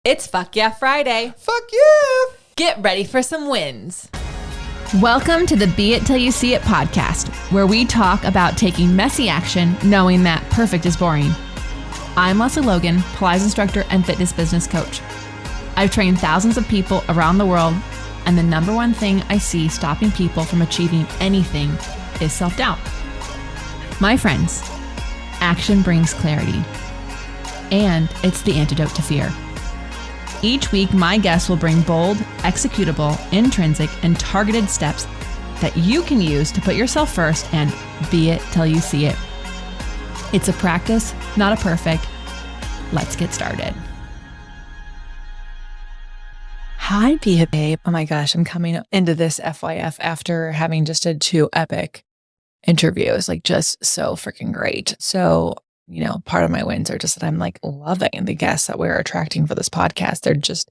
It's Fuck Yeah Friday. Fuck yeah! Get ready for some wins. Welcome to the Be It Till You See It podcast, where we talk about taking messy action, knowing that perfect is boring. I'm Lesley Logan, Pilates instructor and fitness business coach. I've trained thousands of people around the world, and the number one thing I see stopping people from achieving anything is self-doubt. My friends, action brings clarity, and it's the antidote to fear. Each week, my guests will bring bold, executable, intrinsic, and targeted steps that you can use to put yourself first and be it till you see it. It's a practice, not a perfect. Let's get started. Hi, Be It Babe. Oh my gosh, I'm coming into this FYF after having just did 2 epic interviews, like just so freaking great. So, part of my wins are just that I'm like loving the guests that we're attracting for this podcast. They're just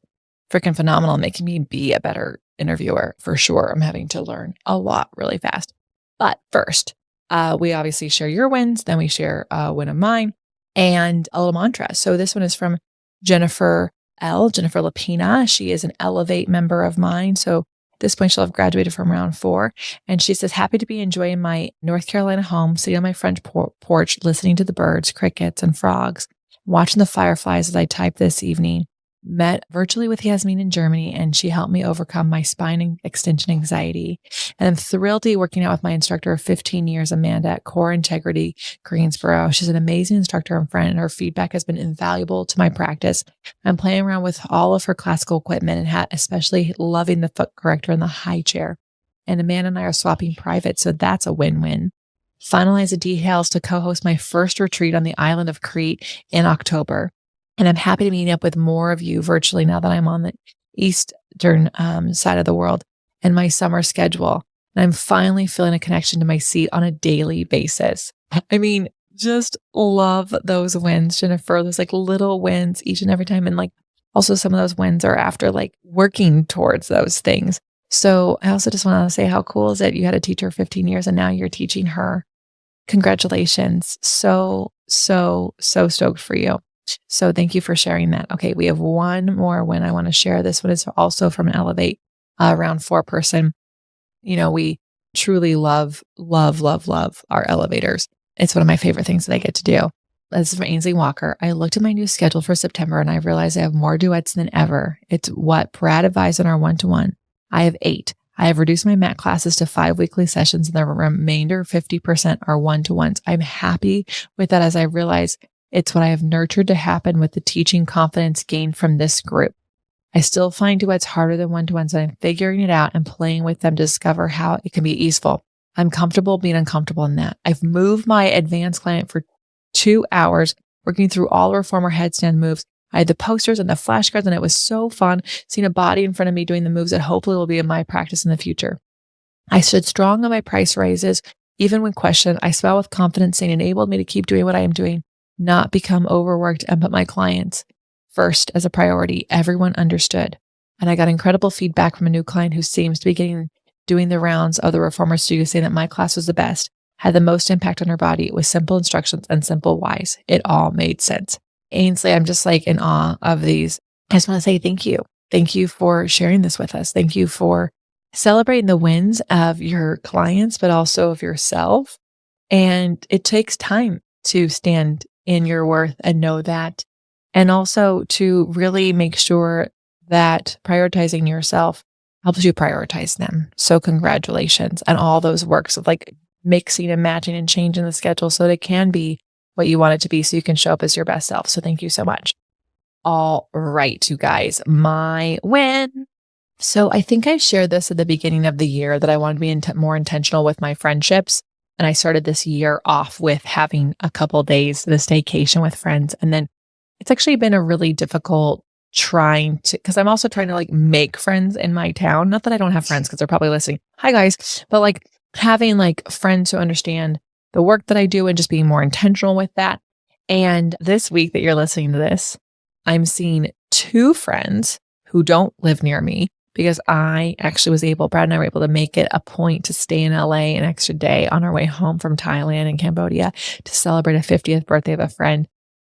freaking phenomenal, making me be a better interviewer for sure. I'm having to learn a lot really fast. But first, we obviously share your wins, then we share a win of mine and a little mantra. So this one is from Jennifer Lapina. She is an Elevate member of mine. So at this point, she'll have graduated from round 4. And she says, happy to be enjoying my North Carolina home, sitting on my front porch, listening to the birds, crickets, and frogs, watching the fireflies as I type this evening. Met virtually with Yasmin in Germany, and she helped me overcome my spine and extension anxiety. And I'm thrilled to be working out with my instructor of 15 years, Amanda, at Core Integrity, Greensboro. She's an amazing instructor and friend, and her feedback has been invaluable to my practice. I'm playing around with all of her classical equipment and especially loving the foot corrector and the high chair. And Amanda and I are swapping private, so that's a win-win. Finalize the details to co-host my first retreat on the island of Crete in October. And I'm happy to meet up with more of you virtually now that I'm on the eastern side of the world and my summer schedule. And I'm finally feeling a connection to my seat on a daily basis. I mean, just love those wins, Jennifer. Those like little wins each and every time. And like also some of those wins are after like working towards those things. So I also just want to say how cool is it? You had a teacher 15 years and now you're teaching her. Congratulations. So stoked for you. So thank you for sharing that. Okay, we have one more win I want to share. This one is also from an Elevate round 4 person. We truly love our elevators. It's one of my favorite things that I get to do. This is from Ainsley Walker. I looked at my new schedule for September and I realized I have more duets than ever. It's what Brad advised on our one-to-one. I have 8. I have reduced my mat classes to 5 weekly sessions and the remainder 50% are one-to-ones. I'm happy with that as I realize it's what I have nurtured to happen with the teaching confidence gained from this group. I still find duets harder than one-to-ones, and I'm figuring it out and playing with them to discover how it can be easeful. I'm comfortable being uncomfortable in that. I've moved my advanced client for 2 hours, working through all her former headstand moves. I had the posters and the flashcards, and it was so fun seeing a body in front of me doing the moves that hopefully will be in my practice in the future. I stood strong on my price raises. Even when questioned, I smiled with confidence, saying it enabled me to keep doing what I am doing, not become overworked and put my clients first as a priority. Everyone understood. And I got incredible feedback from a new client who seems to be doing the rounds of the reformer studio, saying that my class was the best, had the most impact on her body with simple instructions and simple whys. It all made sense. Ainsley, I'm just like in awe of these. I just want to say thank you. Thank you for sharing this with us. Thank you for celebrating the wins of your clients, but also of yourself. And it takes time to stand in your worth and know that. And also to really make sure that prioritizing yourself helps you prioritize them. So congratulations on all those works of like mixing and matching and changing the schedule so that it can be what you want it to be so you can show up as your best self. So thank you so much. All right, you guys, my win. So I think I shared this at the beginning of the year that I wanted to be more intentional with my friendships. And I started this year off with having a couple days, the staycation with friends. And then it's actually been a really difficult because I'm also trying to like make friends in my town. Not that I don't have friends because they're probably listening. Hi guys. But like having like friends who understand the work that I do and just being more intentional with that. And this week that you're listening to this, I'm seeing 2 friends who don't live near me because I actually was Brad and I were able to make it a point to stay in LA an extra day on our way home from Thailand and Cambodia to celebrate a 50th birthday of a friend.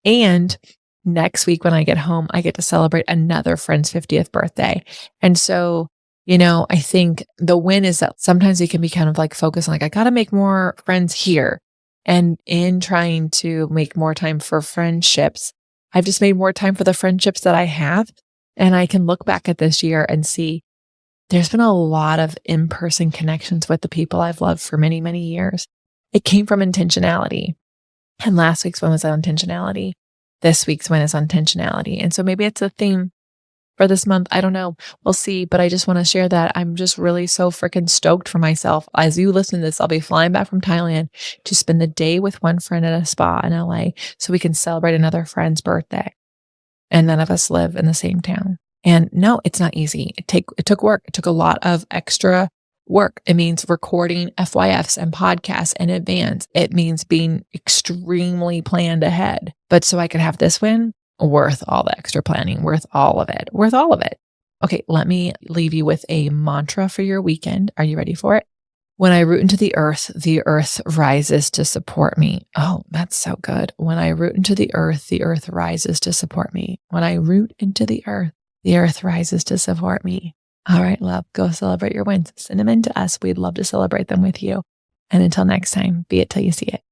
And next week when I get home, I get to celebrate another friend's 50th birthday. And so, I think the win is that sometimes we can be kind of like focused on like, I got to make more friends here. And in trying to make more time for friendships, I've just made more time for the friendships that I have. And I can look back at this year and see there's been a lot of in-person connections with the people I've loved for many, many years. It came from intentionality. And last week's one was on intentionality. This week's one is on intentionality. And so maybe it's a theme for this month. I don't know. We'll see. But I just want to share that I'm just really so freaking stoked for myself. As you listen to this, I'll be flying back from Thailand to spend the day with one friend at a spa in LA so we can celebrate another friend's birthday. And none of us live in the same town. And no, it's not easy. It took work. It took a lot of extra work. It means recording FYFs and podcasts in advance. It means being extremely planned ahead. But so I could have this win, worth all the extra planning, worth all of it. Okay, let me leave you with a mantra for your weekend. Are you ready for it? When I root into the earth rises to support me. Oh, that's so good. When I root into the earth rises to support me. When I root into the earth rises to support me. All right, love, go celebrate your wins. Send them in to us. We'd love to celebrate them with you. And until next time, be it till you see it.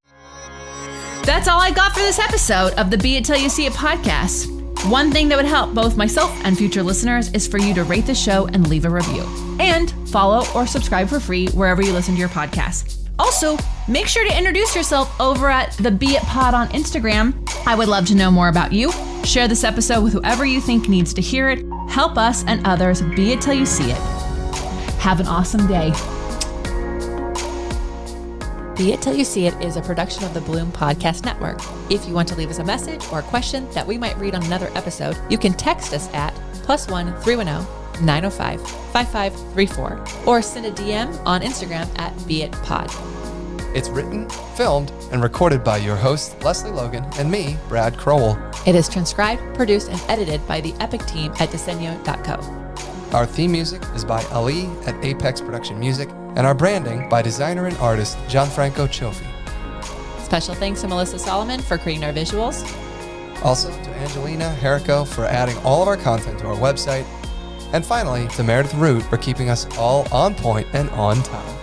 That's all I got for this episode of the Be It Till You See It podcast. One thing that would help both myself and future listeners is for you to rate the show and leave a review. And follow or subscribe for free wherever you listen to your podcast. Also, make sure to introduce yourself over at the Be It Pod on Instagram. I would love to know more about you. Share this episode with whoever you think needs to hear it. Help us and others be it till you see it. Have an awesome day. Be It Till You See It is a production of the Bloom Podcast Network. If you want to leave us a message or a question that we might read on another episode, you can text us at +1 310 905 5534 or send a DM on Instagram at BeItPod. It's written, filmed, and recorded by your host, Lesley Logan, and me, Brad Crowell. It is transcribed, produced, and edited by the Epic team at Diseño.co. Our theme music is by Ali at Apex Production Music, and our branding by designer and artist Gianfranco Cioffi. Special thanks to Melissa Solomon for creating our visuals. Also to Angelina Herrico for adding all of our content to our website. And finally, to Meredith Root for keeping us all on point and on time.